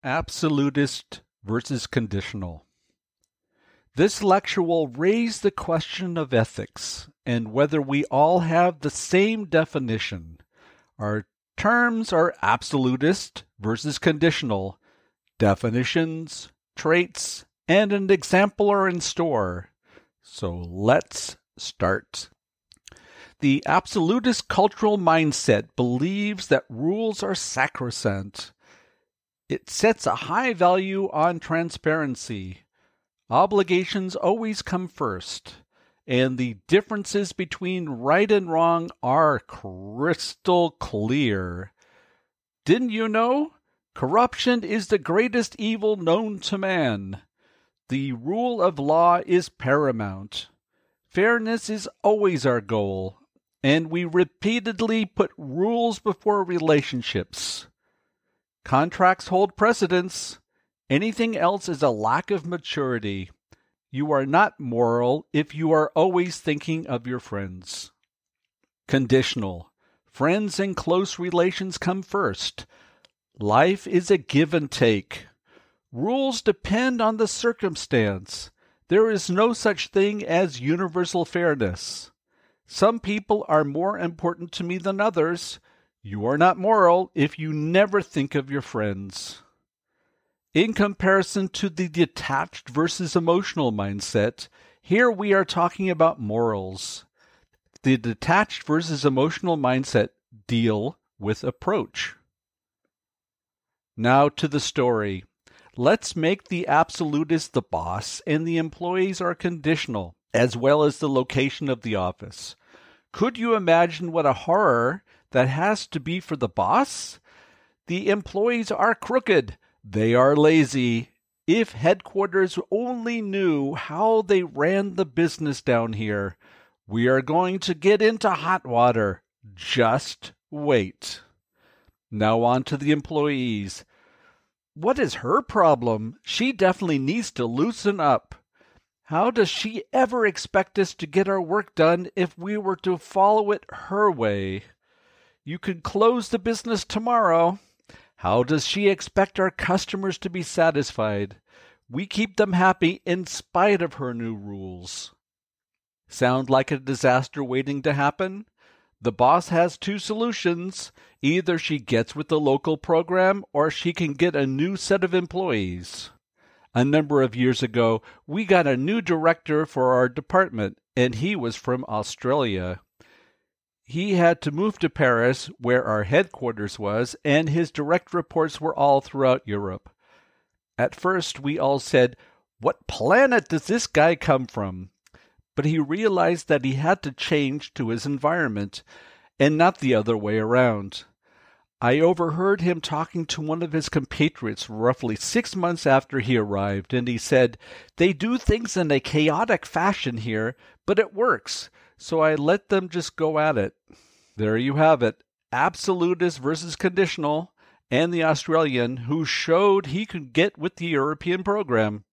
Absolutist versus conditional. This lecture will raise the question of ethics and whether we all have the same definition. Our terms are absolutist versus conditional. Definitions, traits, and an example are in store. So let's start. The absolutist cultural mindset believes that rules are sacrosanct. It sets a high value on transparency. Obligations always come first, and the differences between right and wrong are crystal clear. Didn't you know? Corruption is the greatest evil known to man. The rule of law is paramount. Fairness is always our goal, and we repeatedly put rules before relationships. Contracts hold precedence. Anything else is a lack of maturity. You are not moral if you are always thinking of your friends. Conditional. Friends and close relations come first. Life is a give and take. Rules depend on the circumstance. There is no such thing as universal fairness. Some people are more important to me than others. You are not moral if you never think of your friends. In comparison to the detached versus emotional mindset, here we are talking about morals. The detached versus emotional mindset deal with approach. Now to the story. Let's make the absolutist the boss and the employees are conditional, as well as the location of the office. Could you imagine what a horror that has to be for the boss? The employees are crooked. They are lazy. If headquarters only knew how they ran the business down here, we are going to get into hot water. Just wait. Now on to the employees. What is her problem? She definitely needs to loosen up. How does she ever expect us to get our work done if we were to follow it her way? You could close the business tomorrow. How does she expect our customers to be satisfied? We keep them happy in spite of her new rules. Sound like a disaster waiting to happen? The boss has two solutions. Either she gets with the local program or she can get a new set of employees. A number of years ago, we got a new director for our department, and he was from Australia. He had to move to Paris, where our headquarters was, and his direct reports were all throughout Europe. At first, we all said, "What planet does this guy come from?" But he realized that he had to change to his environment, and not the other way around. I overheard him talking to one of his compatriots roughly 6 months after he arrived, and he said, "They do things in a chaotic fashion here, but it works, so I let them just go at it." There you have it, absolutist versus conditional, and the Australian who showed he could get with the European program.